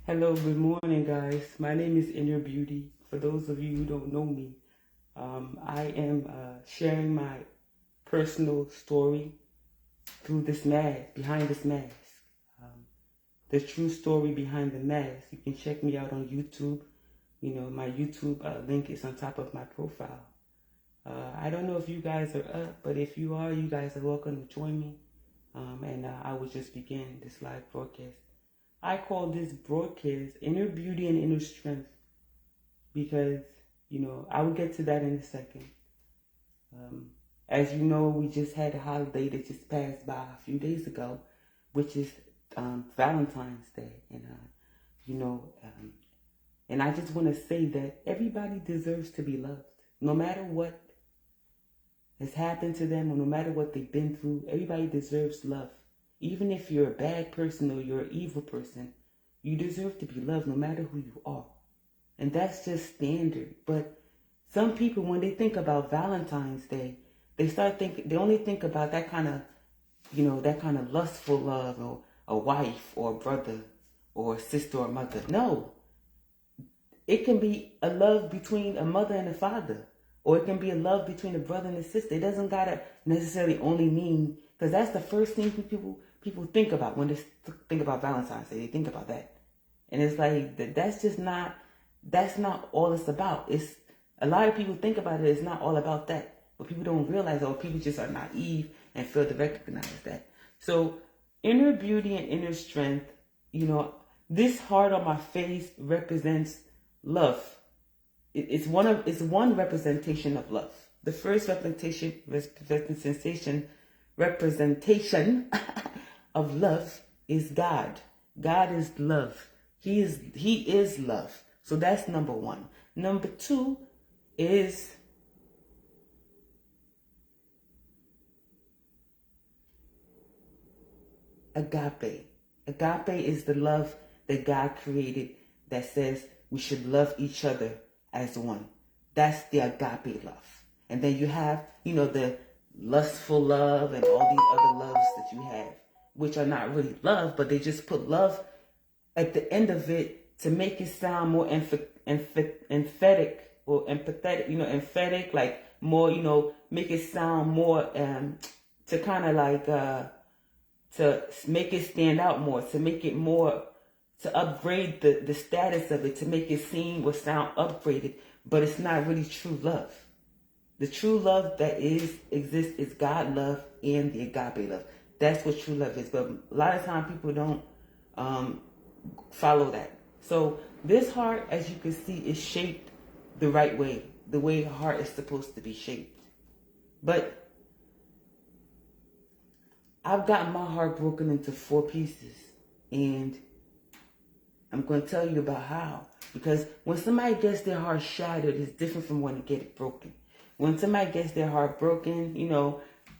Hello, good morning, guys. My name is Inner Beauty. For those of you who don't know me, I am sharing my personal story through this mask, behind this mask. Um, the true story behind the mask. You can check me out on YouTube. You know, my YouTube link is on top of my profile. I don't know if you guys are up, but if you are, you guys are welcome to join me. And I will just begin this live broadcast. I call this broadcast Inner Beauty and Inner Strength because, I will get to that in a second. As you know, we just had a holiday that just passed by a few days ago, which is Valentine's Day. And I just want to say that everybody deserves to be loved. No matter what has happened to them or no matter what they've been through, everybody deserves love. Even if you're a bad person or you're an evil person, you deserve to be loved no matter who you are. And that's just standard. But some people, when they think about Valentine's Day, they only think about that kind of lustful love, or a wife or a brother or a sister or mother. No. It can be a love between a mother and a father. Or it can be a love between a brother and a sister. It doesn't gotta necessarily only mean, because that's the first thing people think about when they think about Valentine's Day. They think about that, and it's like that's not all it's about. It's a lot of people think about it. It's not all about that, but people don't realize, or people just are naive and fail to recognize that. So, inner beauty and inner strength. This heart on my face represents love. It's one representation of love. The first representation of love is God. God is love. He is love. So that's number one. Number two is agape. Agape is the love that God created that says we should love each other as one. That's the agape love. And then you have, the lustful love and all these other loves that you have, which are not really love, but they just put love at the end of it to make it sound more emphatic or empathetic, emphatic, like more, make it sound more, to kind of like, to make it stand out more, to make it more, to upgrade the status of it, to make it seem or sound upgraded, but it's not really true love. The true love that exists is God love and the agape love. That's what true love is. But a lot of times people don't follow that. So this heart, as you can see, is shaped the right way, the way a heart is supposed to be shaped. But I've gotten my heart broken into 4 pieces, and I'm going to tell you about how. Because when somebody gets their heart shattered, it's different from when they get it broken. When somebody gets their heart broken,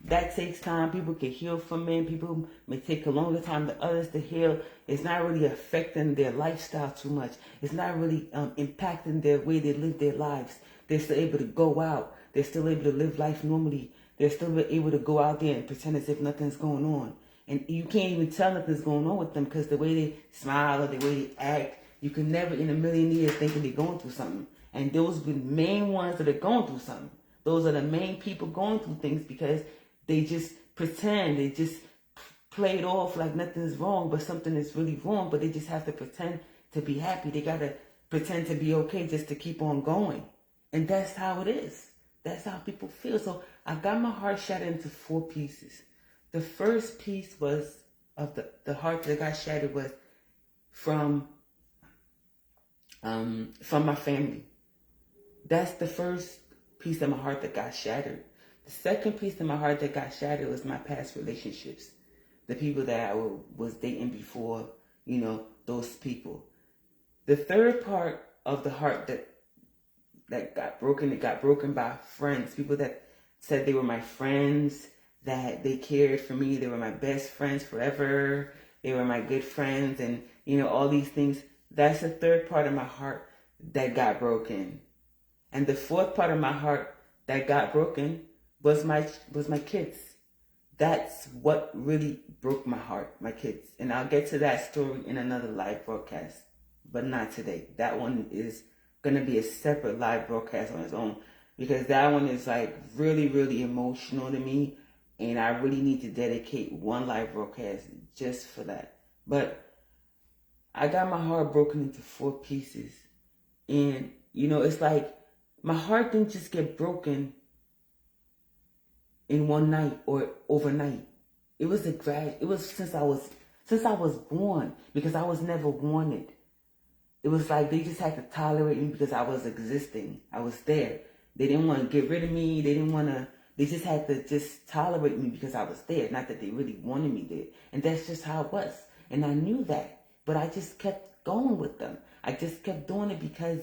that takes time. People can heal from it. People may take a longer time than others to heal. It's not really affecting their lifestyle too much. It's not really impacting their way they live their lives. They're still able to go out. They're still able to live life normally. They're still able to go out there and pretend as if nothing's going on. And you can't even tell nothing's going on with them because the way they smile or the way they act, you can never in a million years think they're going through something. And those are the main ones that are going through something. Those are the main people going through things because they just pretend, they just play it off like nothing's wrong, but something is really wrong, but they just have to pretend to be happy. They got to pretend to be okay just to keep on going. And that's how it is. That's how people feel. So I got my heart shattered into 4 pieces. The first piece was of the heart that got shattered was from my family. That's the first piece of my heart that got shattered. The second piece of my heart that got shattered was my past relationships. The people that I was dating before, those people. The third part of the heart that got broken, it got broken by friends. People that said they were my friends, that they cared for me. They were my best friends forever. They were my good friends and, all these things. That's the third part of my heart that got broken. And the fourth part of my heart that got broken was my kids. That's what really broke my heart, my kids. And I'll get to that story in another live broadcast. but not today. That one is going to be a separate live broadcast on its own, because that one is like really, really emotional to me, and I really need to dedicate one live broadcast just for that. But I got my heart broken into 4 pieces, and it's like my heart didn't just get broken in one night or overnight. It was since I was born, because I was never wanted. It was like they just had to tolerate me because I was existing. I was there. They didn't want to get rid of me. They just had to just tolerate me because I was there. Not that they really wanted me there. And that's just how it was. And I knew that. But I just kept going with them. I just kept doing it because,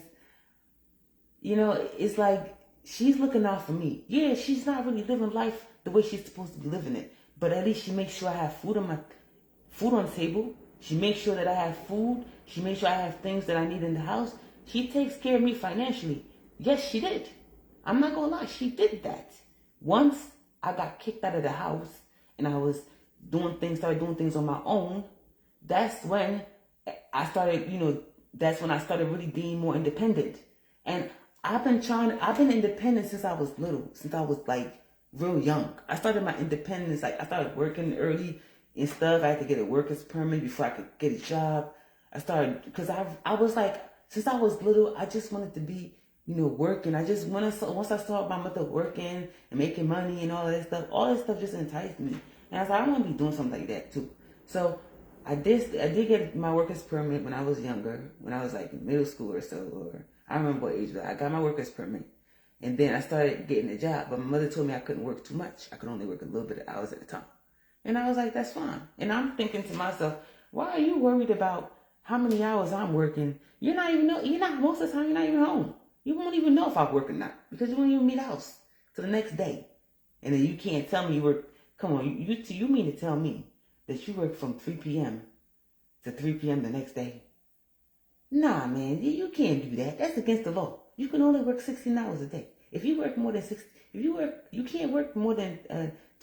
it's like she's looking out for me. Yeah, she's not really living life the way she's supposed to be living it. But at least she makes sure I have food on the table. She makes sure that I have food. She makes sure I have things that I need in the house. She takes care of me financially. Yes, she did. I'm not going to lie. She did that. Once I got kicked out of the house and I was started doing things on my own, that's when I started, that's when I started really being more independent. And I've been independent since I was little, since I was like real young. I started my independence, like I started working early and stuff. I had to get a worker's permit before I could get a job. Because I was like, since I was little, I just wanted to be, working. Once I saw my mother working and making money and all that stuff just enticed me. And I was like, I want to be doing something like that too. So I did get my worker's permit when I was younger, when I was like in middle school or so, or I don't remember what age, but I got my worker's permit. And then I started getting a job, but my mother told me I couldn't work too much. I could only work a little bit of hours at a time. And I was like, that's fine. And I'm thinking to myself, why are you worried about how many hours I'm working? Most of the time you're not even home. You won't even know if I work or not, because you won't even meet the house till the next day. And then you can't tell me you work. Come on, you mean to tell me that you work from 3 p.m. to 3 p.m. the next day? Nah, man, you can't do that. That's against the law. You can only work 16 hours a day. If you work more than you can't work more than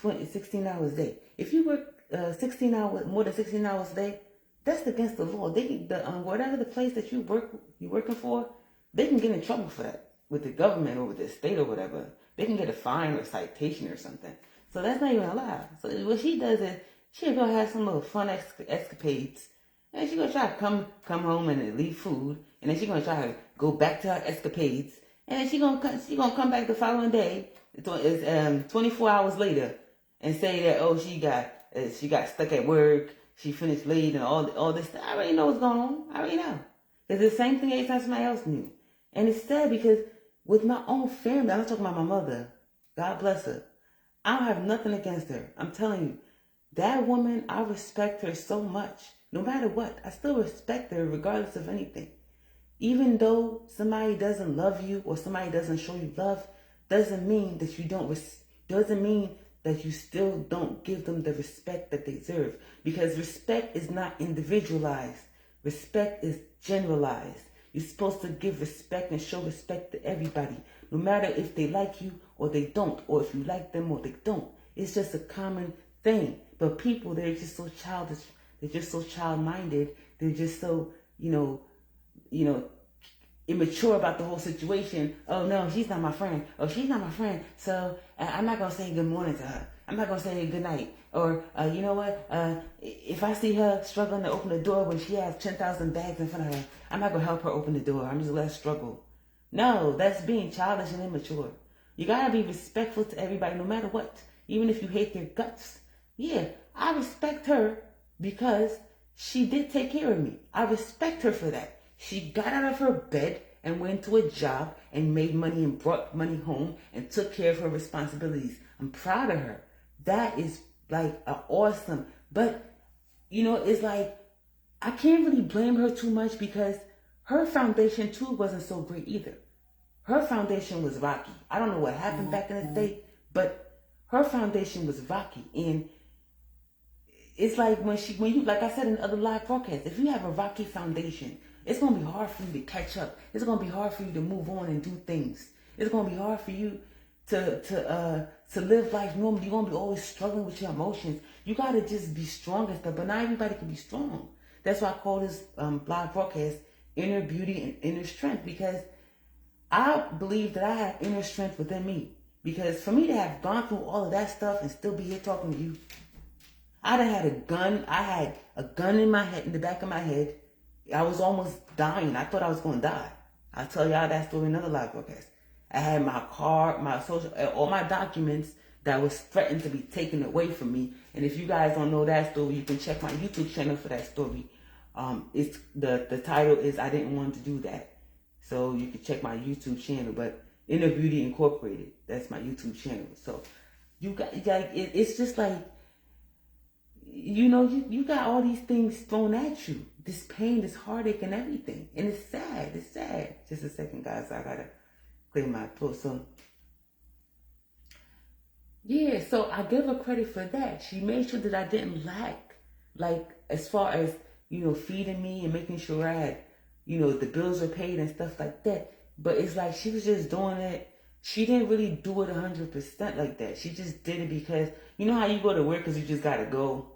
16 hours a day. If you work more than 16 hours a day, that's against the law. Whatever the place that you're working for, they can get in trouble for that with the government or with the state or whatever. They can get a fine or citation or something. So that's not even allowed. So what she does is she'll go have some little fun escapades, and she's gonna try to come home and leave food, and then she's gonna try to go back to her escapades, and then she's gonna come back the following day, 24 hours later, and say that she got stuck at work, she finished late, and all this stuff. I already know what's going on. I already know. It's the same thing every time somebody else knew. And it's sad because with my own family, I'm talking about my mother, God bless her, I don't have nothing against her. I'm telling you, that woman, I respect her so much. No matter what, I still respect her regardless of anything. Even though somebody doesn't love you or somebody doesn't show you love, doesn't mean that doesn't mean that you still don't give them the respect that they deserve. Because respect is not individualized. Respect is generalized. You're supposed to give respect and show respect to everybody, no matter if they like you or they don't, or if you like them or they don't. It's just a common thing. But people, they're just so childish. They're just so child-minded. They're just so, immature about the whole situation. Oh, no, she's not my friend. Oh, she's not my friend. So I'm not going to say good morning to her. I'm not going to say good night. Or, you know what? If I see her struggling to open the door when she has 10,000 bags in front of her, I'm not going to help her open the door. I'm just going to let her struggle. No, that's being childish and immature. You got to be respectful to everybody, no matter what. Even if you hate their guts. Yeah, I respect her because she did take care of me. I respect her for that. She got out of her bed and went to a job and made money and brought money home and took care of her responsibilities. I'm proud of her. That is like awesome. But, it's like, I can't really blame her too much because her foundation too wasn't so great either. Her foundation was rocky. I don't know what happened back in the day, but her foundation was rocky. And it's like when you, like I said in other live broadcasts, if you have a rocky foundation, it's going to be hard for you to catch up. It's going to be hard for you to move on and do things. It's going to be hard for you to live life normally. You're going to be always struggling with your emotions. You got to just be strong and stuff. But not everybody can be strong. That's why I call this live broadcast inner beauty and inner strength, because I believe that I have inner strength within me. Because for me to have gone through all of that stuff and still be here talking to you, I done had a gun. I had a gun in my head, in the back of my head. I was almost dying. I thought I was going to die. I'll tell y'all that story in another live broadcast. I had my car, my social, all my documents that was threatened to be taken away from me. And if you guys don't know that story, you can check my YouTube channel for that story. It's the title is I Didn't Want to Do That. So you can check my YouTube channel, but Inner Beauty Incorporated, that's my YouTube channel. So you got it's just like, you know, you got all these things thrown at you. This pain, this heartache and everything. And it's sad. It's sad. Just a second, guys. I gotta clear my throat. So yeah, so I give her credit for that. She made sure that I didn't lack, like, as far as, you know, feeding me and making sure I had, you know, the bills were paid and stuff like that. But it's like she was just doing it. She didn't really do it 100% like that. She just did it because, you know how you go to work because you just gotta go.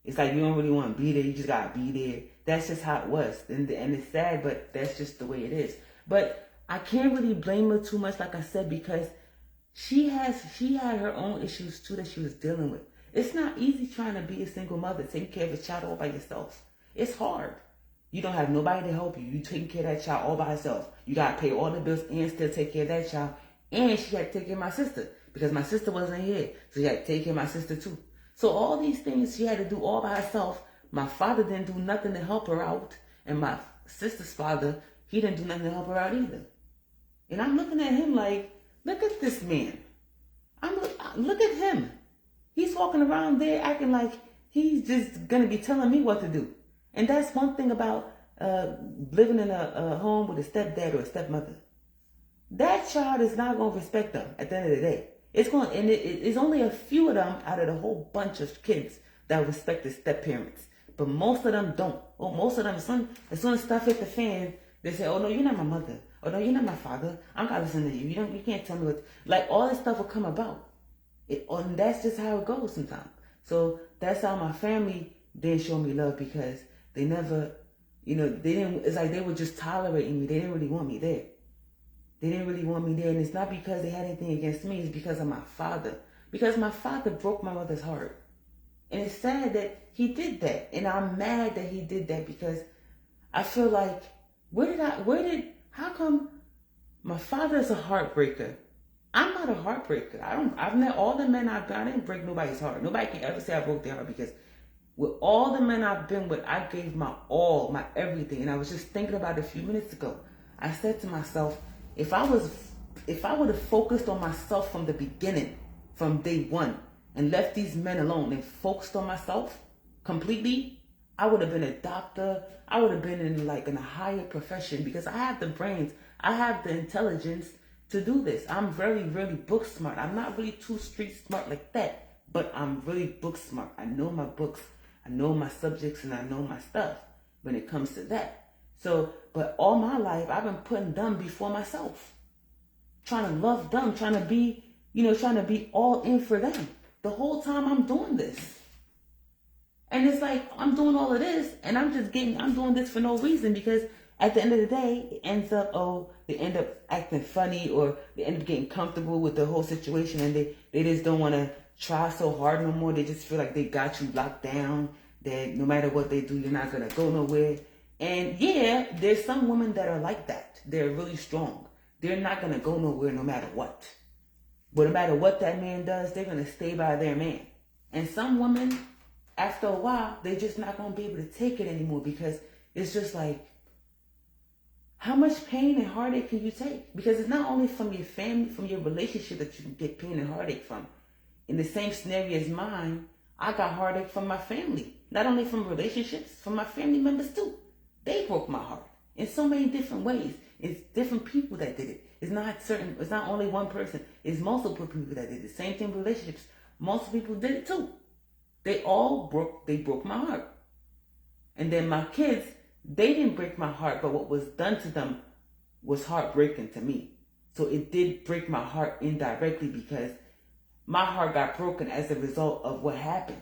It's like you don't really want to be there. You just gotta be there. That's just how it was. And it's sad, but that's just the way it is. But I can't really blame her too much, like I said, because she had her own issues too that she was dealing with. It's not easy trying to be a single mother, taking care of a child all by yourself. It's hard. You don't have nobody to help you. You taking care of that child all by yourself. You got to pay all the bills and still take care of that child. And she had to take care of my sister because my sister wasn't here. So she had to take care of my sister too. So all these things she had to do all by herself. My father didn't do nothing to help her out. And my sister's father, he didn't do nothing to help her out either. And I'm looking at him like, look at this man. Look at him. He's walking around there acting like he's just going to be telling me what to do. And that's one thing about living in a home with a stepdad or a stepmother. That child is not going to respect them at the end of the day. It's only a few of them out of the whole bunch of kids that respect the step-parents. But most of them don't. Well, most of them, as soon as stuff hit the fan, they say, oh, no, you're not my mother. Oh, no, you're not my father. I'm not listening to you. You can't tell me what. Like, all this stuff will come about. And that's just how it goes sometimes. So that's how my family didn't show me love, because they never, you know, it's like they were just tolerating me. They didn't really want me there. They didn't really want me there. And it's not because they had anything against me. It's because of my father. Because my father broke my mother's heart. And it's sad that he did that. And I'm mad that he did that, because I feel like, how come my father's a heartbreaker? I'm not a heartbreaker. I've met all the men I didn't break nobody's heart. Nobody can ever say I broke their heart, because with all the men I've been with, I gave my all, my everything. And I was just thinking about it a few minutes ago. I said to myself, if I would have focused on myself from the beginning, from day one, and left these men alone and focused on myself completely, I would have been a doctor. I would have been in a higher profession, because I have the brains. I have the intelligence to do this. I'm very, really book smart. I'm not really too street smart like that, but I'm really book smart. I know my books. I know my subjects, and I know my stuff when it comes to that. So, but all my life, I've been putting them before myself. Trying to love them, trying to be all in for them. The whole time I'm doing this. And it's like, I'm doing all of this, and I'm doing this for no reason, because at the end of the day, it ends up, they end up acting funny, or they end up getting comfortable with the whole situation, and they just don't want to try so hard no more. They just feel like they got you locked down, that no matter what they do, you're not going to go nowhere. And yeah, there's some women that are like that. They're really strong. They're not going to go nowhere no matter what. But no matter what that man does, they're going to stay by their man. And some women, after a while, they're just not going to be able to take it anymore, because it's just like, how much pain and heartache can you take? Because it's not only from your family, from your relationship, that you can get pain and heartache from. In the same scenario as mine, I got heartache from my family. Not only from relationships, from my family members too. They broke my heart in so many different ways. It's different people that did it. It's not only one person. It's multiple people that did it. Same thing with relationships. Most people did it too. They broke my heart. And then my kids, they didn't break my heart, but what was done to them was heartbreaking to me. So it did break my heart indirectly, because my heart got broken as a result of what happened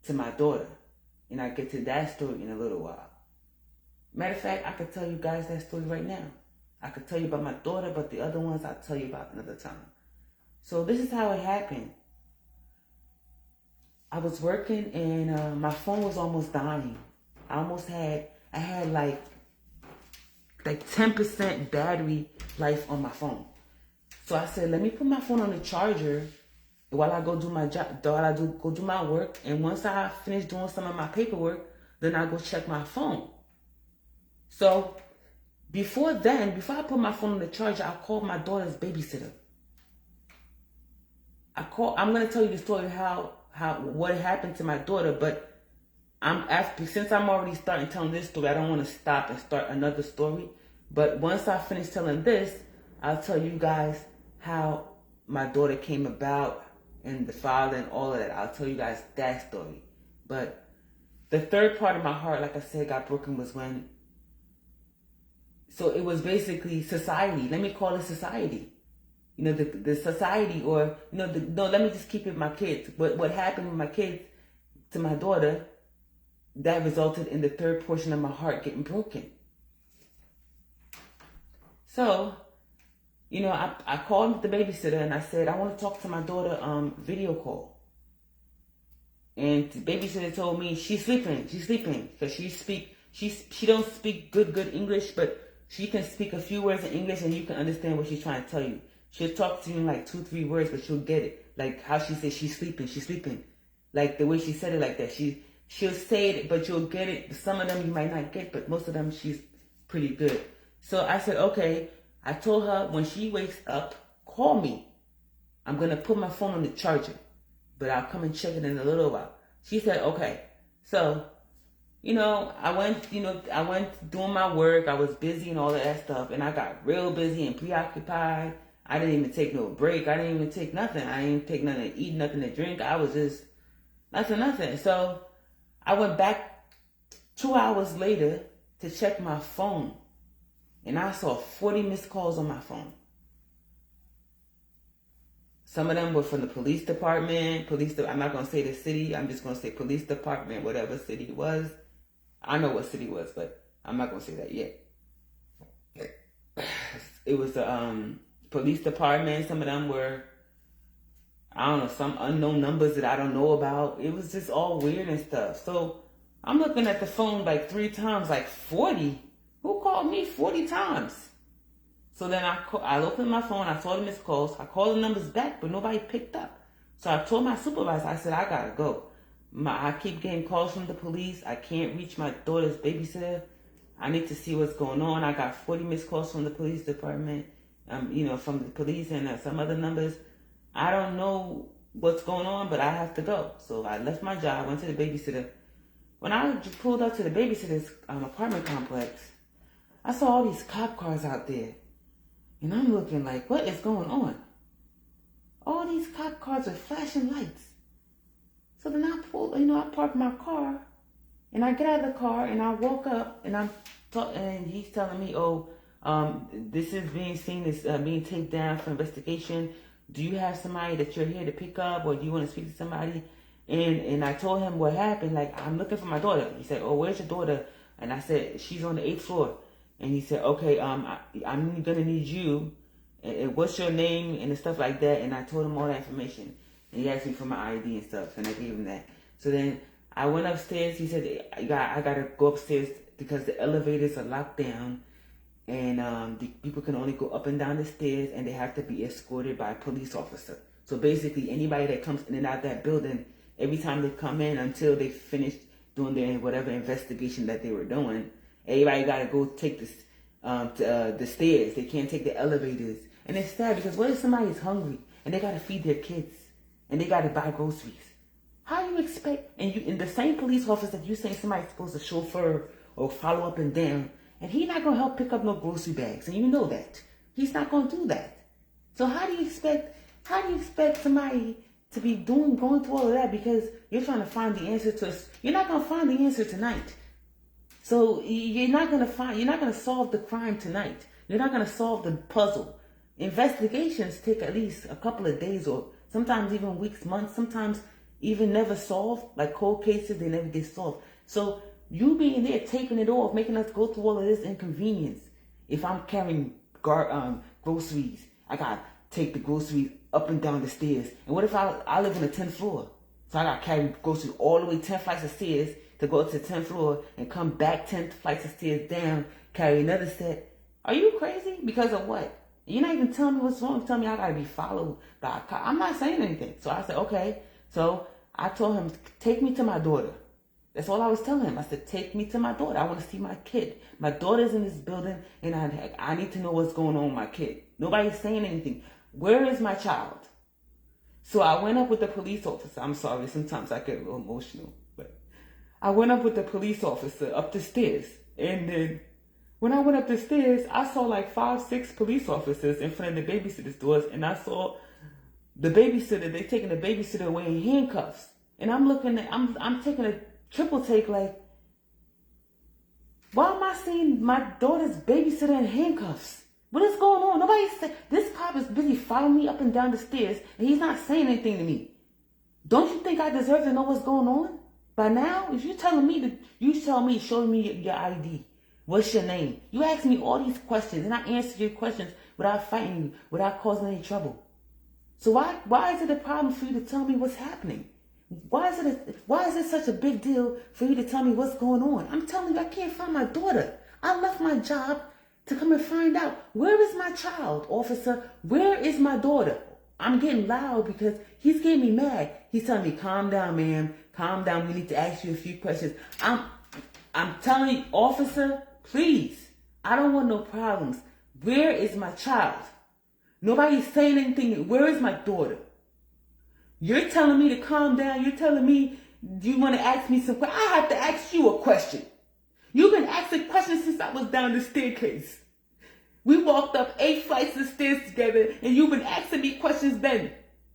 to my daughter. And I'll get to that story in a little while. Matter of fact, I could tell you guys that story right now. I could tell you about my daughter, but the other ones I'll tell you about another time. So this is how it happened. I was working and my phone was almost dying. I had like 10% battery life on my phone. So I said, let me put my phone on the charger while I go do my job, go do my work. And once I finish doing some of my paperwork, then I go check my phone. So before I put my phone on the charger, I called my daughter's babysitter. I'm gonna tell you the story what happened to my daughter, but since I'm already starting telling this story, I don't want to stop and start another story. But once I finish telling this, I'll tell you guys how my daughter came about and the father and all of that. I'll tell you guys that story. But the third part of my heart, like I said, got broken was when. So it was basically society. Let me call it society. You know, the society, or no, let me just keep it my kids. But what happened with my kids to my daughter, that resulted in the third portion of my heart getting broken. So, you know, I called the babysitter and I said, I want to talk to my daughter video call. And the babysitter told me she's sleeping, because she don't speak good English, but she can speak a few words in English and you can understand what she's trying to tell you. She'll talk to you in like 2-3 words, but she'll get it. Like how she says she's sleeping. Like the way she said it like that. She'll say it, but you'll get it. Some of them you might not get, but most of them she's pretty good. So I said, okay. I told her when she wakes up, call me. I'm going to put my phone on the charger, but I'll come and check it in a little while. She said, okay. So, you know, I went doing my work. I was busy and all of that stuff, and I got real busy and preoccupied. I didn't even take no break. I didn't even take nothing. I didn't take nothing to eat, nothing to drink. I was just nothing. So I went back 2 hours later to check my phone, and I saw 40 missed calls on my phone. Some of them were from the police department. I'm not going to say the city. I'm just going to say police department, whatever city it was. I know what city it was, but I'm not going to say that yet. It was the police department. Some of them were, I don't know, some unknown numbers that I don't know about. It was just all weird and stuff. So I'm looking at the phone like 3 times, like 40. Who called me 40 times? So then I opened my phone. I saw the missed calls. I called the numbers back, but nobody picked up. So I told my supervisor, I said, I got to go. I keep getting calls from the police. I can't reach my daughter's babysitter. I need to see what's going on. I got 40 missed calls from the police department, from the police and some other numbers. I don't know what's going on, but I have to go. So I left my job, went to the babysitter. When I pulled up to the babysitter's apartment complex, I saw all these cop cars out there. And I'm looking like, what is going on? All these cop cars with flashing lights. So then I parked my car, and I get out of the car, and I walk up, and and he's telling me, this is being seen as being taken down for investigation. Do you have somebody that you're here to pick up, or do you want to speak to somebody? And I told him what happened. Like, I'm looking for my daughter. He said, where's your daughter? And I said, she's on the 8th floor. And he said, okay, I'm going to need you. And what's your name and stuff like that. And I told him all that information. And he asked me for my ID and stuff. And I gave him that. So then I went upstairs. He said, I got to go upstairs because the elevators are locked down. And the people can only go up and down the stairs. And they have to be escorted by a police officer. So basically, anybody that comes in and out of that building, every time they come in until they finish doing their whatever investigation that they were doing, everybody got to go take the stairs. They can't take the elevators. And it's sad because what if somebody's hungry and they got to feed their kids and they got to buy groceries? How do you expect, and in the same police officer that you saying somebody's supposed to chauffeur or follow up and down, and he's not going to help pick up no grocery bags, and you know that. He's not going to do that. So how do you expect somebody to be going through all of that because you're trying to find the answer to us? You're not going to find the answer tonight. So you're not going to solve the crime tonight. You're not going to solve the puzzle. Investigations take at least a couple of days or sometimes even weeks, months, sometimes even never solved. Like cold cases, they never get solved. So you being there, taping it off, making us go through all of this inconvenience. If I'm carrying groceries, I got to take the groceries up and down the stairs. And what if I live on the 10th floor? So I got to carry groceries all the way 10 flights of stairs to go up to the 10th floor and come back 10 flights of stairs down, carry another set. Are you crazy? Because of what? You're not even telling me what's wrong. You're telling me I got to be followed by a cop. I'm not saying anything. So I said, okay. So I told him, take me to my daughter. That's all I was telling him. I said, take me to my daughter. I want to see my kid. My daughter's in this building, and I need to know what's going on with my kid. Nobody's saying anything. Where is my child? So I went up with the police officer. I'm sorry, sometimes I get a little emotional. But I went up with the police officer up the stairs. And then when I went up the stairs, I saw like 5, 6 police officers in front of the babysitter's doors. And I saw the babysitter, they taking the babysitter away in handcuffs. And I'm looking at, I'm taking a triple take like, why am I seeing my daughter's babysitter in handcuffs? What is going on? Nobody said, this cop is busy following me up and down the stairs and he's not saying anything to me. Don't you think I deserve to know what's going on? By now, if you're telling me show me your ID. What's your name? You ask me all these questions and I answer your questions without fighting you, without causing any trouble. So why is it a problem for you to tell me what's happening? Why is it such a big deal for you to tell me what's going on? I'm telling you, I can't find my daughter. I left my job to come and find out, where is my child, officer? Where is my daughter? I'm getting loud because he's getting me mad. He's telling me, calm down, ma'am. Calm down. We need to ask you a few questions. I'm telling you, officer, please. I don't want no problems. Where is my child? Nobody's saying anything. Where is my daughter? You're telling me to calm down. You're telling me you want to ask me some questions. I have to ask you a question. You've been asking questions since I was down the staircase. We walked up 8 flights of stairs together, and you've been asking me questions then.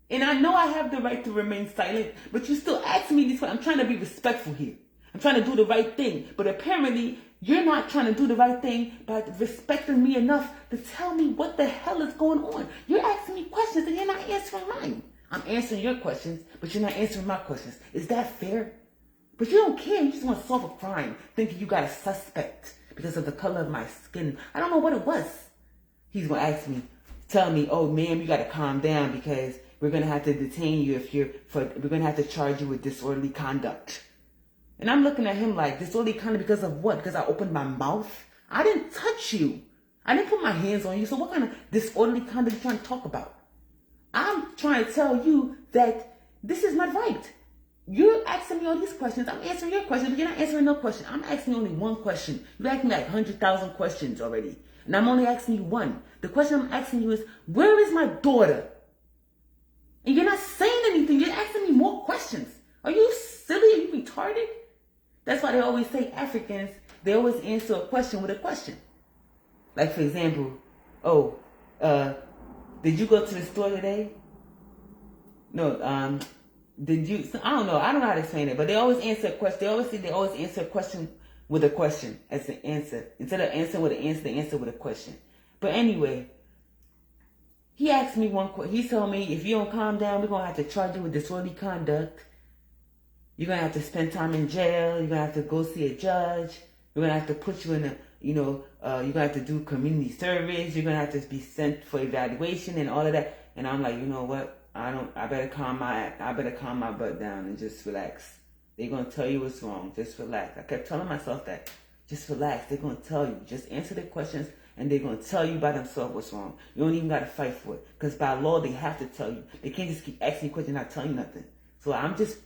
And I know I have the right to remain silent, but you still ask me these questions. I'm trying to be respectful here. I'm trying to do the right thing. But apparently, you're not trying to do the right thing by respecting me enough to tell me what the hell is going on. You're asking me questions, and you're not answering mine. I'm answering your questions, but you're not answering my questions. Is that fair? But you don't care. You just want to solve a crime, thinking you got a suspect because of the color of my skin. I don't know what it was. He's going to ask me, tell me, oh, ma'am, you got to calm down because we're going to have to detain you we're going to have to charge you with disorderly conduct. And I'm looking at him like, disorderly conduct because of what? Because I opened my mouth? I didn't touch you. I didn't put my hands on you. So what kind of disorderly conduct are you trying to talk about? I'm trying to tell you that this is not right. You're asking me all these questions. I'm answering your questions, but you're not answering no question. I'm asking only one question. You asked me like 100,000 questions already. And I'm only asking you one. The question I'm asking you is, where is my daughter? And you're not saying anything. You're asking me more questions. Are you silly? Are you retarded? That's why they always say Africans, they always answer a question with a question. Like, for example, did you go to the store today? No, did you? I don't know how to explain it, but they always answer a question. They always answer a question with a question as an answer. Instead of answering with an answer, they answer with a question. But anyway, he asked me one question. He told me, if you don't calm down, we're going to have to charge you with disorderly conduct. You're going to have to spend time in jail. You're going to have to go see a judge. We're going to have to put you in a, you're going to have to do community service. You're going to have to be sent for evaluation and all of that. And I'm like, you know what? I better calm my butt down and just relax. They're going to tell you what's wrong. Just relax. I kept telling myself that. Just relax. They're going to tell you. Just answer the questions and they're going to tell you by themselves what's wrong. You don't even got to fight for it. Because by law, they have to tell you. They can't just keep asking you questions and not tell you nothing. So I'm just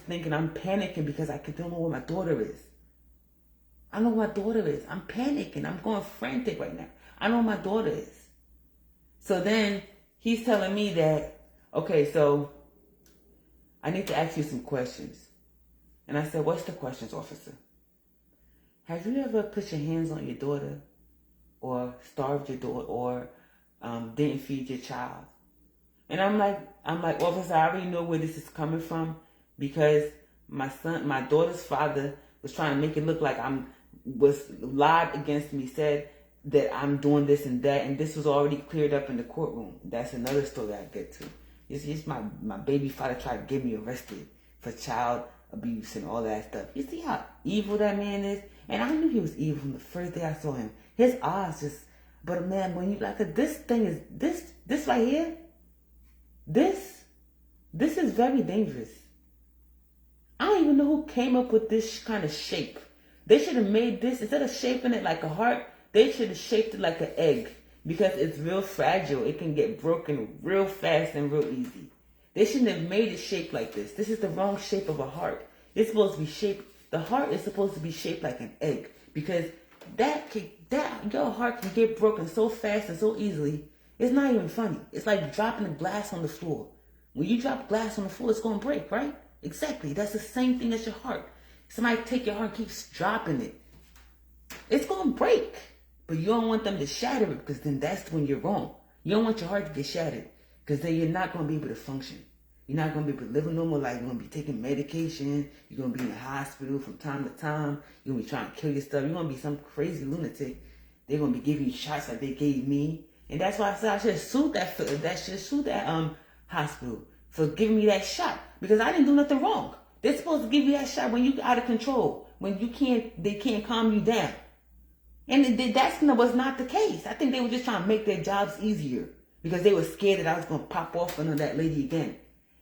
thinking, I'm panicking because I don't know where my daughter is. I know where my daughter is. I'm panicking. I'm going frantic right now. I know where my daughter is. So then he's telling me that, okay, so I need to ask you some questions. And I said, what's the questions, officer? Have you ever put your hands on your daughter or starved your daughter or didn't feed your child? And I'm like, officer, I already know where this is coming from because my daughter's father was trying to make it look like was lied against me, said that I'm doing this and that, and this was already cleared up in the courtroom. That's another story I get to. It's my baby father tried to get me arrested for child abuse and all that stuff. You see how evil that man is? And I knew he was evil from the first day I saw him. His eyes just, but man, when you like this thing is, this right here, this is very dangerous. I don't even know who came up with this kind of shape. They should have made this, instead of shaping it like a heart, they should have shaped it like an egg, because it's real fragile. It can get broken real fast and real easy. They shouldn't have made it shaped like this. This is the wrong shape of a heart. It's supposed to be shaped, the heart is supposed to be shaped like an egg, because your heart can get broken so fast and so easily. It's not even funny. It's like dropping a glass on the floor. When you drop glass on the floor, it's going to break, right? Exactly. That's the same thing as your heart. Somebody take your heart and keeps dropping it. It's going to break. But you don't want them to shatter it, because then that's when you're wrong. You don't want your heart to get shattered, because then you're not going to be able to function. You're not going to be able to live a normal life. You're going to be taking medication. You're going to be in the hospital from time to time. You're going to be trying to kill yourself. You're going to be some crazy lunatic. They're going to be giving you shots like they gave me. And that's why I said I should sue that hospital for giving me that shot, because I didn't do nothing wrong. They're supposed to give you that shot when you're out of control, when they can't calm you down. And that was not the case. I think they were just trying to make their jobs easier, because they were scared that I was going to pop off on that lady again.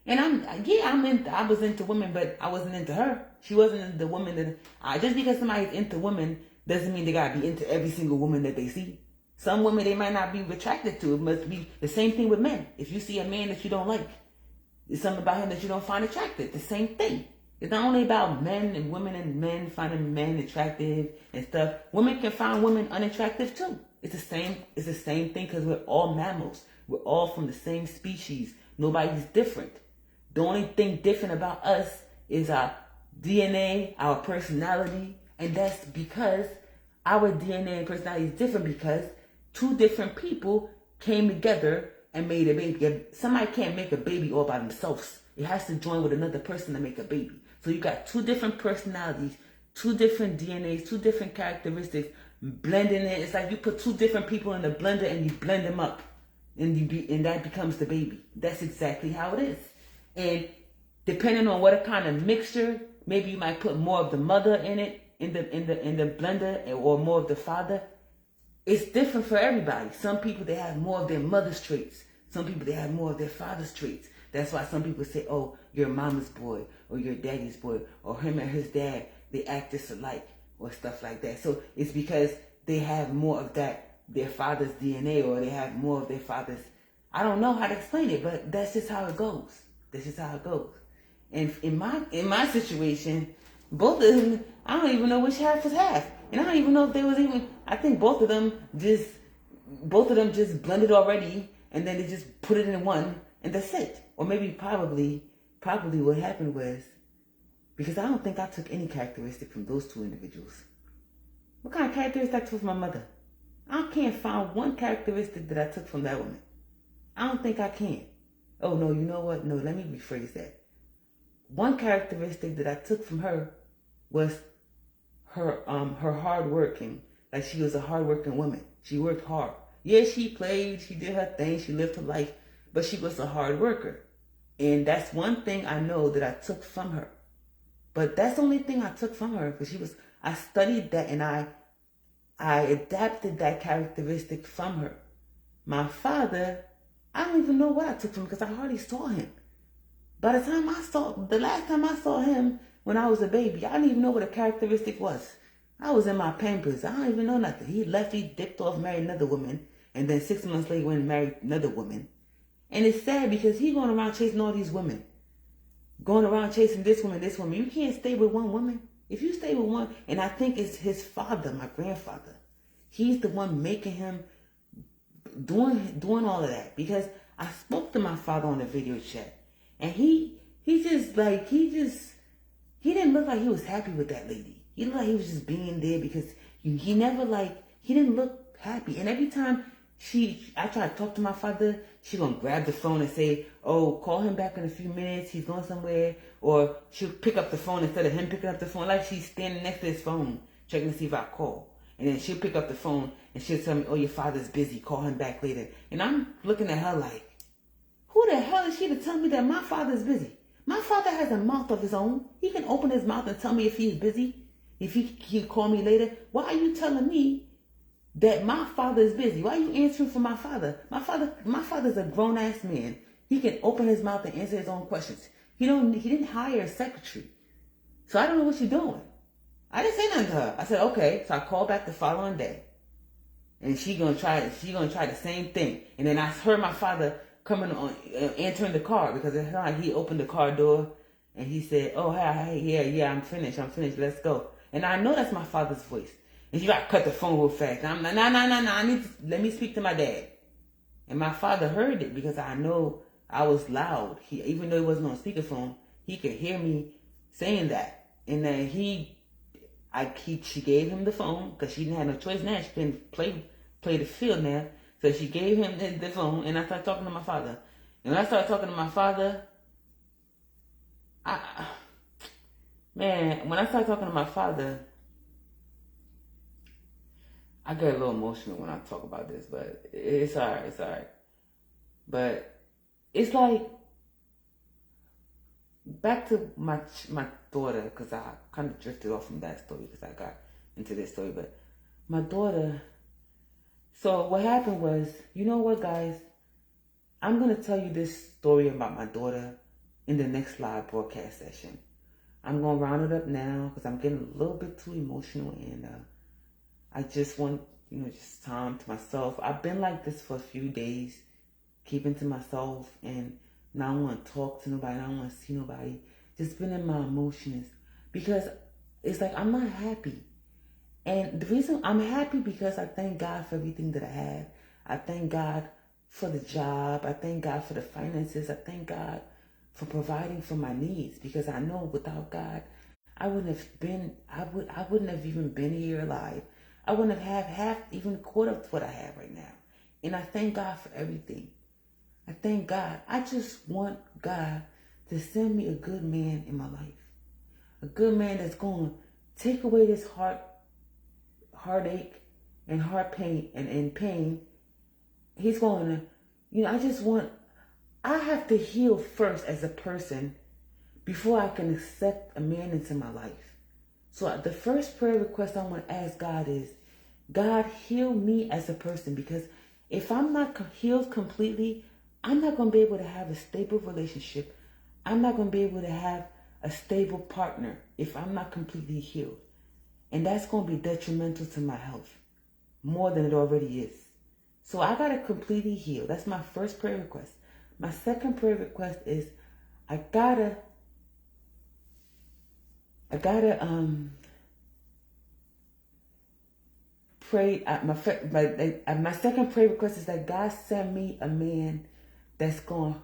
And I was into women, but I wasn't into her. She wasn't the woman that just because somebody's into women doesn't mean they gotta be into every single woman that they see. Some women they might not be attracted to. It must be the same thing with men. If you see a man that you don't like, there's something about him that you don't find attractive. The same thing. It's not only about men and men finding men attractive and stuff. Women can find women unattractive too. It's the same thing, because we're all mammals. We're all from the same species. Nobody's different. The only thing different about us is our DNA, our personality, and that's because our DNA and personality is different, because two different people came together and made a baby. Somebody can't make a baby all by themselves. It has to join with another person to make a baby. So you got two different personalities, two different DNAs, two different characteristics, blending it. It's like you put two different people in the blender and you blend them up, and that becomes the baby. That's exactly how it is. And depending on what kind of mixture, maybe you might put more of the mother in it, in the blender, or more of the father. It's different for everybody. Some people, they have more of their mother's traits. Some people, they have more of their father's traits. That's why some people say, oh, you're mama's boy, or you're daddy's boy, or him and his dad, they act just alike, or stuff like that. So it's because they have more of that, their father's DNA, or they have more of their father's, I don't know how to explain it, but that's just how it goes. That's just how it goes. And in my situation, both of them, I don't even know which half was half. And I don't even know if there was even, I think both of them just blended already, and then they just put it in one, and that's it. Or maybe probably what happened was, because I don't think I took any characteristic from those two individuals. What kind of characteristic I took from my mother? I can't find one characteristic that I took from that woman. I don't think I can. Oh, no, you know what? No, let me rephrase that. One characteristic that I took from her was her hard working. Like, she was a hard working woman. She worked hard. Yeah, she played, she did her thing, she lived her life, but she was a hard worker. And that's one thing I know that I took from her. But that's the only thing I took from her, because I studied that, and I adapted that characteristic from her. My father, I don't even know what I took from him, because I hardly saw him. The last time I saw him when I was a baby, I didn't even know what a characteristic was. I was in my Pampers. I don't even know nothing. He left, he dipped off, married another woman, and then 6 months later went and married another woman. And it's sad, because he going around chasing all these women. Going around chasing this woman. You can't stay with one woman. If you stay with one, and I think it's his father, my grandfather. He's the one making him doing all of that. Because I spoke to my father on the video chat, and he didn't look like he was happy with that lady. He looked like he was just being there, because he didn't look happy. And every time I try to talk to my father, she gonna grab the phone and say, oh, call him back in a few minutes, he's going somewhere. Or she'll pick up the phone instead of him picking up the phone, like she's standing next to his phone, checking to see if I call. And then she'll pick up the phone and she'll tell me, oh, your father's busy, call him back later. And I'm looking at her like, who the hell is she to tell me that my father's busy? My father has a mouth of his own. He can open his mouth and tell me if he's busy, if he call me later. Why are you telling me that my father is busy? Why are you answering for my father? My father's a grown ass man. He can open his mouth and answer his own questions. He didn't hire a secretary. So I don't know what you're doing. I didn't say nothing to her. I said, okay. So I called back the following day. And she gonna try the same thing. And then I heard my father coming on, entering the car, because it like he opened the car door and he said, oh, hey, yeah, I'm finished, let's go. And I know that's my father's voice. And she got cut the phone real fast. And I'm like, no, let me speak to my dad. And my father heard it because I know I was loud. Even though he wasn't on speakerphone, he could hear me saying that. And then she gave him the phone because she didn't have no choice now. She couldn't play the field now. So she gave him the phone, and I started talking to my father. And when I started talking to my father, when I started talking to my father, I get a little emotional when I talk about this, but it's all right. But it's like, back to my daughter, because I kind of drifted off from that story because I got into this story. But my daughter, so what happened was, you know what, guys? I'm going to tell you this story about my daughter in the next live broadcast session. I'm going to round it up now because I'm getting a little bit too emotional, and I just want, just time to myself. I've been like this for a few days, keeping to myself, and now I don't want to talk to nobody. I don't want to see nobody. Just been in my emotions because it's like I'm not happy. And the reason I'm happy because I thank God for everything that I have. I thank God for the job. I thank God for the finances. I thank God for providing for my needs, because I know without God, I wouldn't have even been here alive. I wouldn't have half, even quarter of what I have right now. And I thank God for everything. I thank God. I just want God to send me a good man in my life. A good man that's going to take away this heartache and heart pain and pain. He's going to, I have to heal first as a person before I can accept a man into my life. So the first prayer request I want to ask God is, God, heal me as a person, because if I'm not healed completely, I'm not going to be able to have a stable relationship. I'm not going to be able to have a stable partner if I'm not completely healed. And that's going to be detrimental to my health more than it already is. So I got to completely heal. That's my first prayer request. My second prayer request is I gotta pray. My second prayer request is that God send me a man that's gonna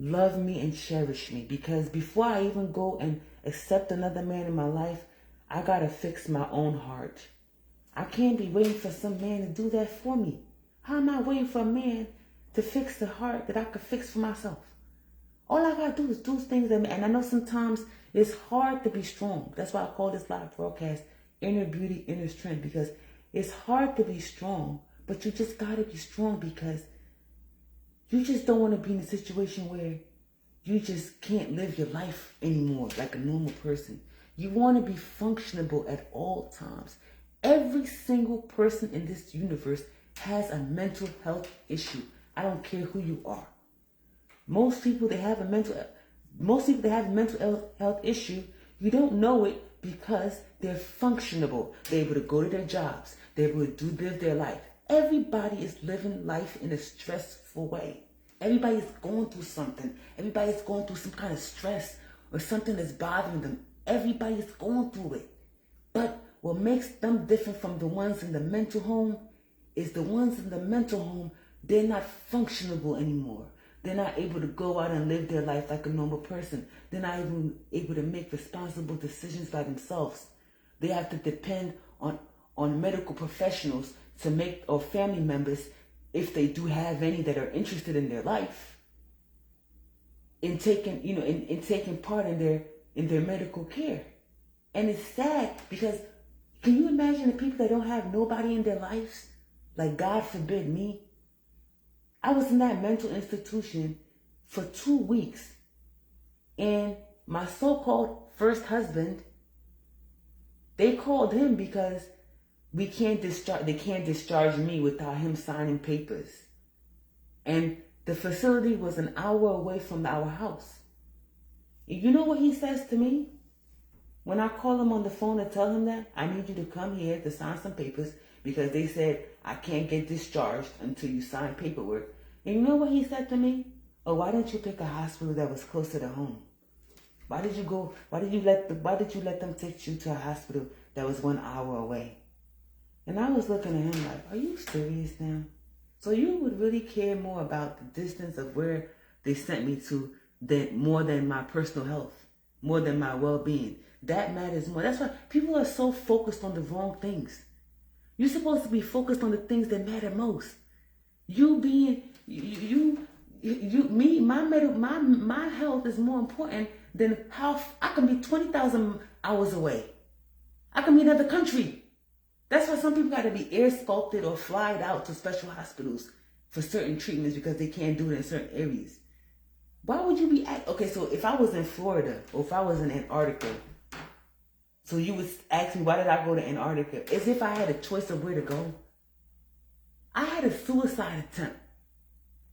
love me and cherish me. Because before I even go and accept another man in my life, I gotta fix my own heart. I can't be waiting for some man to do that for me. How am I waiting for a man to fix the heart that I could fix for myself? All I gotta do is do things and I know sometimes it's hard to be strong. That's why I call this live broadcast Inner Beauty, Inner Strength, because it's hard to be strong, but you just gotta be strong, because you just don't want to be in a situation where you just can't live your life anymore like a normal person. You want to be functionable at all times. Every single person in this universe has a mental health issue. I don't care who you are. Most people that have a mental health issue, you don't know it because they're functionable. They're able to go to their jobs. They're able to live their life. Everybody is living life in a stressful way. Everybody is going through something. Everybody is going through some kind of stress or something that's bothering them. Everybody is going through it. But what makes them different from the ones in the mental home is the ones in the mental home, they're not functionable anymore. They're not able to go out and live their life like a normal person. They're not even able to make responsible decisions by themselves. They have to depend on medical professionals to make, or family members, if they do have any that are interested in their life, in taking, in taking part in their medical care. And it's sad because can you imagine the people that don't have nobody in their lives? Like, God forbid me. I was in that mental institution for 2 weeks. And my so-called first husband, they called him because they can't discharge me without him signing papers. And the facility was an hour away from our house. And you know what he says to me? When I call him on the phone to tell him that, I need you to come here to sign some papers because they said I can't get discharged until you sign paperwork. And you know what he said to me? Oh, why didn't you pick a hospital that was closer to home? Why did you let them take you to a hospital that was 1 hour away? And I was looking at him like, are you serious now? So you would really care more about the distance of where they sent me to more than my personal health, more than my well-being. That matters more. That's why people are so focused on the wrong things. You're supposed to be focused on the things that matter most. My health is more important than how I can be 20,000 hours away. I can be in another country. That's why some people got to be air sculpted or flied out to special hospitals for certain treatments because they can't do it in certain areas. Why would you be okay? So if I was in Florida or if I was in Antarctica, so you would ask me, why did I go to Antarctica? As if I had a choice of where to go. I had a suicide attempt.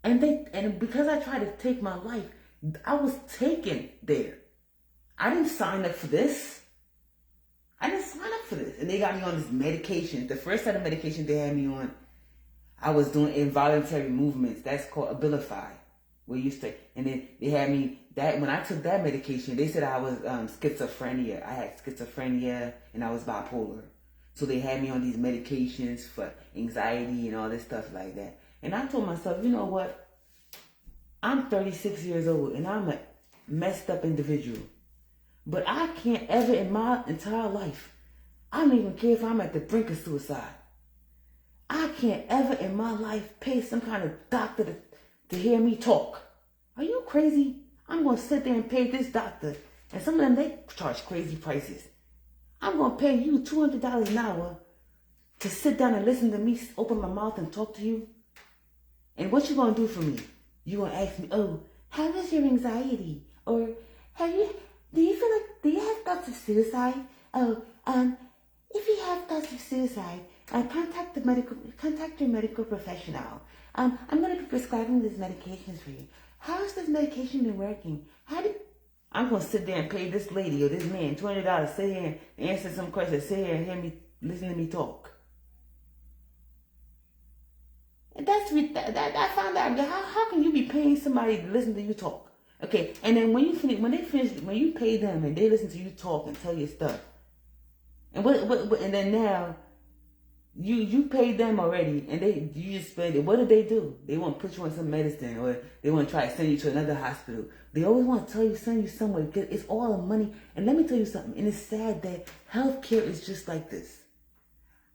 And because I tried to take my life, I was taken there. I didn't sign up for this. And they got me on this medication. The first set of medication they had me on, I was doing involuntary movements. That's called Abilify. And then they had me, that when I took that medication, they said I was schizophrenia. I had schizophrenia and I was bipolar. So they had me on these medications for anxiety and all this stuff like that. And I told myself, you know what? I'm 36 years old and I'm a messed up individual. But I can't ever in my entire life, I don't even care if I'm at the brink of suicide. I can't ever in my life pay some kind of doctor to hear me talk. Are you crazy? I'm going to sit there and pay this doctor. And some of them, they charge crazy prices. I'm going to pay you $200 an hour to sit down and listen to me open my mouth and talk to you. And what you going to do for me? You going to ask me, oh, how is your anxiety? Or do you have thoughts of suicide? Oh, if you have thoughts of suicide, contact your medical professional. I'm going to be prescribing these medications for you. How has this medication been working? I'm going to sit there and pay this lady or this man $20 sit here and answer some questions, sit here and hear me, listen to me talk. And I found out, how can you be paying somebody to listen to you talk? Okay, and then when you pay them and they listen to you talk and tell you stuff, and then now you paid them already, and you just spend it. What do? They want to put you on some medicine, or they want to try to send you to another hospital. They always want to send you somewhere because it's all money. And let me tell you something. And it's sad that healthcare is just like this.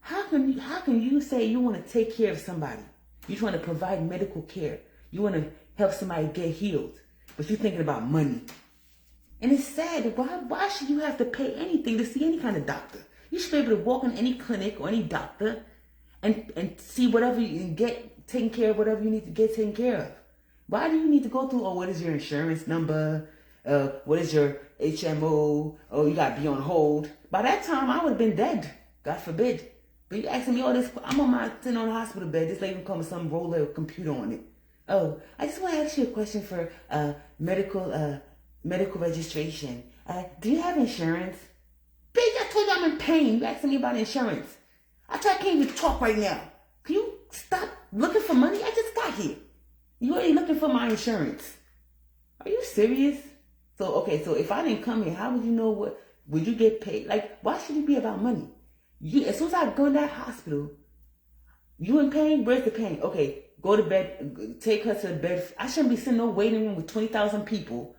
How can you say you want to take care of somebody? You want to provide medical care. You want to help somebody get healed, but you're thinking about money. And it's sad. Why should you have to pay anything to see any kind of doctor? You should be able to walk in any clinic or any doctor and see whatever you can get taken care of, whatever you need to get taken care of. Why do you need to go through, what is your insurance number? What is your HMO? Oh, you got to be on hold. By that time, I would have been dead. God forbid. But you asking me all this, I'm sitting on a hospital bed. This lady come with some roller computer on it. Oh, I just want to ask you a question for medical registration. Do you have insurance? Bitch, I told you I'm in pain. You asking me about insurance. I can't even talk right now. Can you stop looking for money? I just got here. You already looking for my insurance. Are you serious? So if I didn't come here, how would you know would you get paid? Like, why should it be about money? As soon as I go in that hospital, you in pain? Where's the pain? Okay, go to bed, take her to the bed. I shouldn't be sitting in no waiting room with 20,000 people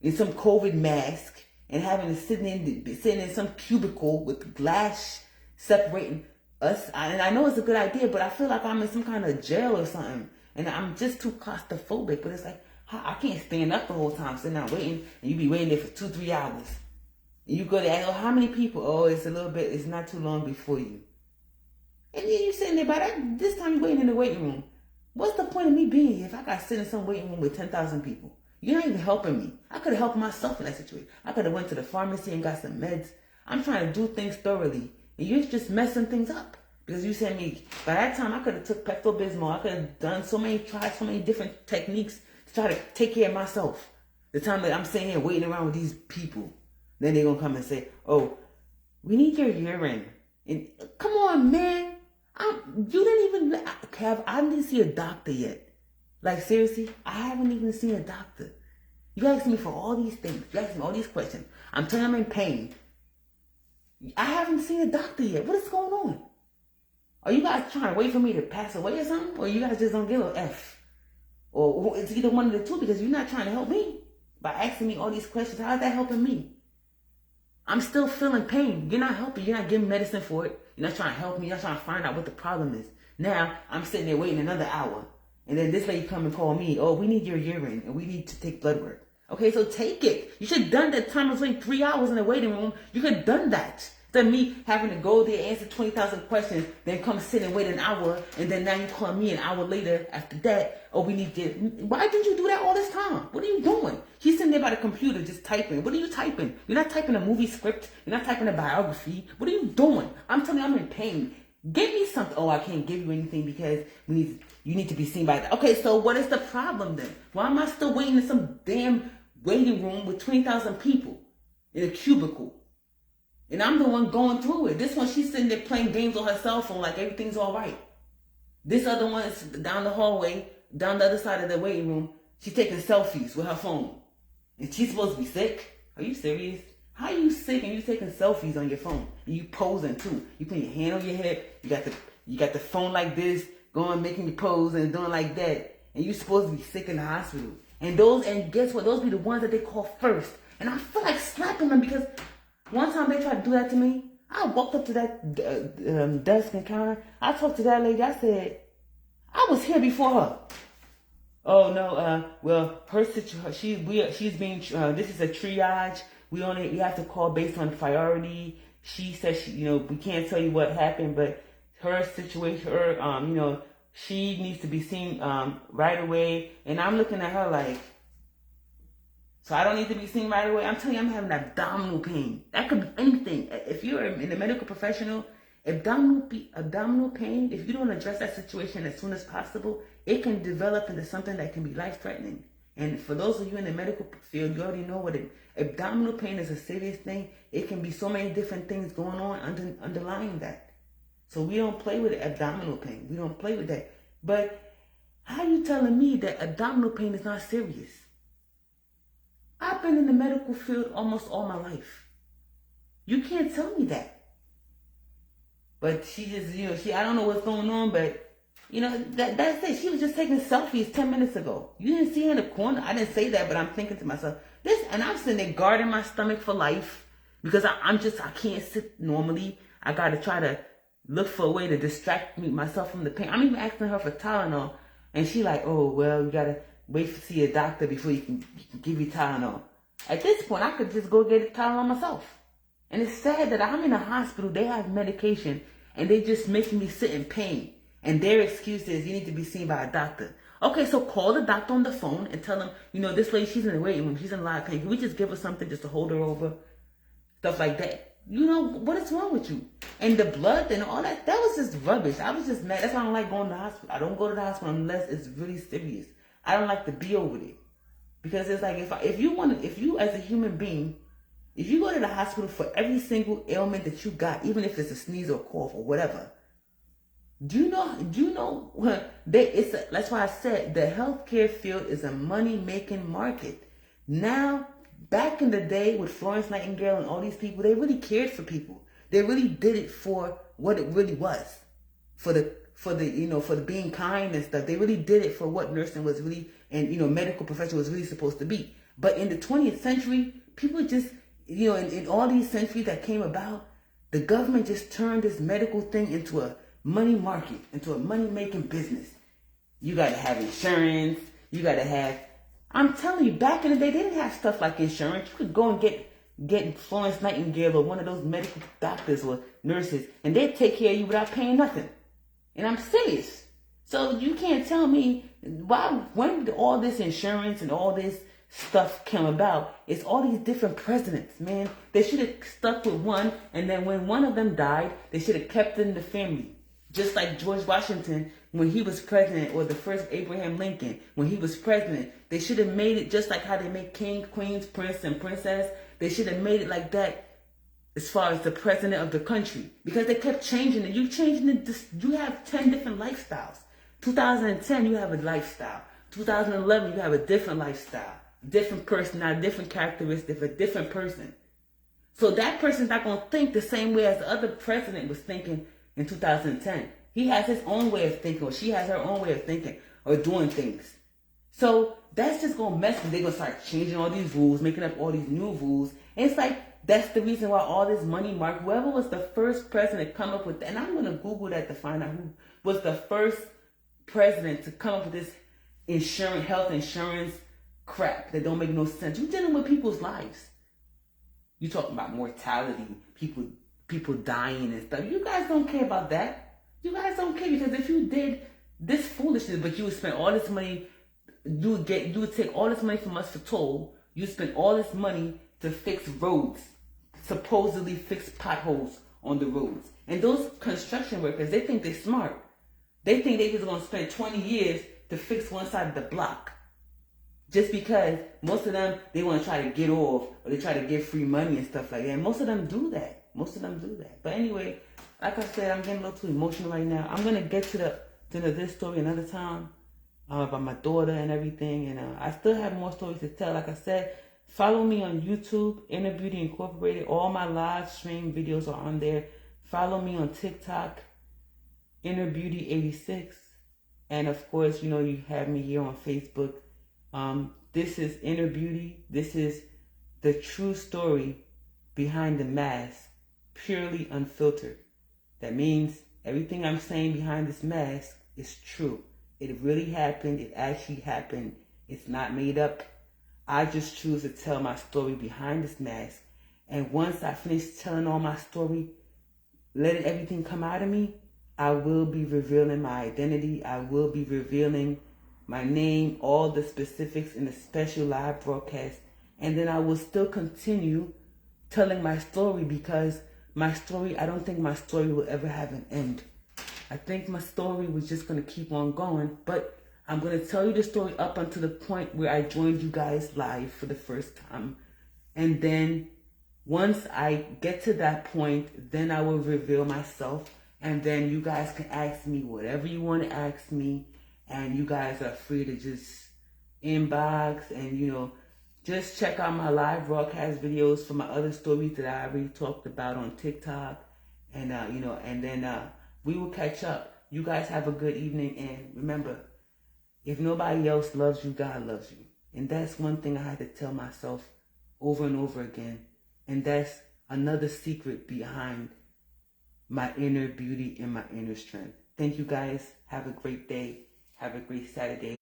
in some COVID mask and having to sit in some cubicle with glass separating us. And I know it's a good idea, but I feel like I'm in some kind of jail or something. And I'm just too claustrophobic. But it's like, I can't stand up the whole time sitting there waiting. And you be waiting there for 2-3 hours. And you go there, how many people? Oh, it's not too long before you. And then you sitting there, this time you're waiting in the waiting room. What's the point of me being here if I got to sit in some waiting room with 10,000 people? You're not even helping me. I could have helped myself in that situation. I could have went to the pharmacy and got some meds. I'm trying to do things thoroughly. And you're just messing things up. Because you said me, by that time I could have took Pepto-Bismol. I could have tried so many different techniques to try to take care of myself. The time that I'm sitting here waiting around with these people, then they're going to come and say, oh, we need your urine. And come on, man. You didn't even I didn't see a doctor yet. Like, seriously, I haven't even seen a doctor. You asked me for all these things. You asked me all these questions. I'm telling you I'm in pain. I haven't seen a doctor yet. What is going on? Are you guys trying to wait for me to pass away or something? Or you guys just don't give a F? Or it's either one of the two, because you're not trying to help me. By asking me all these questions, how is that helping me? I'm still feeling pain. You're not helping. You're not giving medicine for it. You're not trying to help me. You're not trying to find out what the problem is. Now, I'm sitting there waiting another hour. And then this lady come and call me. Oh, we need your urine and we need to take blood work. Okay, so take it. You should have done that. Time was like 3 hours in the waiting room. You could have done that. Instead of me having to go there, answer 20,000 questions, then come sit and wait an hour, and then now you call me an hour later after that. Oh, we need to. Why did you do that all this time? What are you doing? She's sitting there by the computer just typing. What are you typing? You're not typing a movie script. You're not typing a biography. What are you doing? I'm telling you, I'm in pain. Give me something. Oh, I can't give you anything because you need to be seen by that. Okay, so what is the problem then? Why am I still waiting in some damn waiting room with 20,000 people in a cubicle? And I'm the one going through it. This one, she's sitting there playing games on her cell phone like everything's all right. This other one is down the hallway, down the other side of the waiting room. She's taking selfies with her phone. And she's supposed to be sick? Are you serious? How are you sick and you taking selfies on your phone? And you posing too. You put your hand on your head. You got the phone like this, going, making you pose and doing like that. And you supposed to be sick in the hospital. And guess what? Those be the ones that they call first. And I feel like slapping them because one time they tried to do that to me. I walked up to that desk and counter. I talked to that lady. I said, I was here before her. Oh no, well, her situation, she's being, this is a triage. We have to call based on priority. She says, we can't tell you what happened, but her situation, she needs to be seen right away. And I'm looking at her like, so I don't need to be seen right away. I'm telling you, I'm having abdominal pain. That could be anything. If you're in a medical professional, abdominal pain, if you don't address that situation as soon as possible, it can develop into something that can be life-threatening. And for those of you in the medical field, you already know what abdominal pain is a serious thing. It can be so many different things going on underlying that. So we don't play with abdominal pain. We don't play with that. But how are you telling me that abdominal pain is not serious? I've been in the medical field almost all my life. You can't tell me that. But she just, I don't know what's going on, but that's it. She was just taking selfies 10 minutes ago. You didn't see her in the corner. I didn't say that, but I'm thinking to myself, and I'm sitting there guarding my stomach for life because I can't sit normally. I got to try to look for a way to distract myself from the pain. I'm even asking her for Tylenol, and she like, oh, well, you got to wait to see a doctor before you can give you Tylenol. At this point, I could just go get a Tylenol myself. And it's sad that I'm in a hospital, they have medication, and they just making me sit in pain. And their excuse is, you need to be seen by a doctor. Okay, so call the doctor on the phone and tell them, this lady, she's in the waiting room. She's in a lot of pain. Can we just give her something just to hold her over? Stuff like that. What is wrong with you? And the blood and all that was just rubbish. I was just mad. That's why I don't like going to the hospital. I don't go to the hospital unless it's really serious. I don't like to be over there. Because it's like, if you as a human being, if you go to the hospital for every single ailment that you got, even if it's a sneeze or a cough or whatever, do you know that's why I said the healthcare field is a money-making market. Now, back in the day with Florence Nightingale and all these people, they really cared for people. They really did it for what it really was. For the being kind and stuff. They really did it for what nursing was really, and medical profession was really supposed to be. But in the 20th century, people just, in all these centuries that came about, the government just turned this medical thing into a money market, into a money-making business. You got to have insurance. You got to have, I'm telling you, back in the day, they didn't have stuff like insurance. You could go and get Florence Nightingale or one of those medical doctors or nurses, and they'd take care of you without paying nothing. And I'm serious. So you can't tell me when all this insurance and all this stuff came about. It's all these different presidents, man. They should have stuck with one, and then when one of them died, they should have kept it in the family. Just like George Washington, when he was president, or the first Abraham Lincoln, when he was president, they should have made it just like how they make king, queens, prince, and princess. They should have made it like that as far as the president of the country, because they kept changing it. You have 10 different lifestyles. 2010, you have a lifestyle. 2011, you have a different lifestyle. Different personality, different characteristics, a different person. So that person's not going to think the same way as the other president was thinking in 2010. He has his own way of thinking, or she has her own way of thinking or doing things. So that's just going to mess with. They're going to start changing all these rules, making up all these new rules. And it's like, that's the reason why all this money market, whoever was the first president to come up with that, and I'm going to Google that to find out who was the first president to come up with this health insurance crap that don't make no sense. You're dealing with people's lives. You talking about mortality, people dying and stuff. You guys don't care about that. You guys don't care, because if you did this foolishness, but you would spend all this money, you would take all this money from us for toll. You spend all this money to fix roads, supposedly fix potholes on the roads. And those construction workers, they think they're smart. They think they was going to spend 20 years to fix one side of the block. Just because most of them, they want to try to get off, or they try to get free money and stuff like that. And most of them do that. But anyway, like I said, I'm getting a little too emotional right now. I'm going to get to this story another time about my daughter and everything. And I still have more stories to tell. Like I said, follow me on YouTube, Inner Beauty Incorporated. All my live stream videos are on there. Follow me on TikTok, Inner Beauty 86. And of course, you have me here on Facebook. This is Inner Beauty. This is the true story behind the mask, purely unfiltered. That means everything I'm saying behind this mask is true. It really happened. It actually happened. It's not made up. I just choose to tell my story behind this mask. And once I finish telling all my story, letting everything come out of me, I will be revealing my identity. I will be revealing my name, all the specifics in a special live broadcast. And then I will still continue telling my story, because I don't think my story will ever have an end. I think my story was just going to keep on going. But I'm going to tell you the story up until the point where I joined you guys live for the first time. And then once I get to that point, then I will reveal myself. And then you guys can ask me whatever you want to ask me. And you guys are free to just inbox and, just check out my live broadcast videos for my other stories that I already talked about on TikTok. And, and then we will catch up. You guys have a good evening. And remember, if nobody else loves you, God loves you. And that's one thing I had to tell myself over and over again. And that's another secret behind my inner beauty and my inner strength. Thank you guys. Have a great day. Have a great Saturday.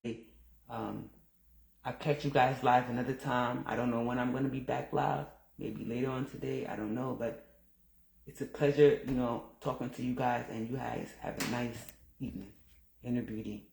I'll catch you guys live another time. I don't know when I'm going to be back live. Maybe later on today. I don't know. But it's a pleasure, talking to you guys. And you guys have a nice evening. Inner Beauty.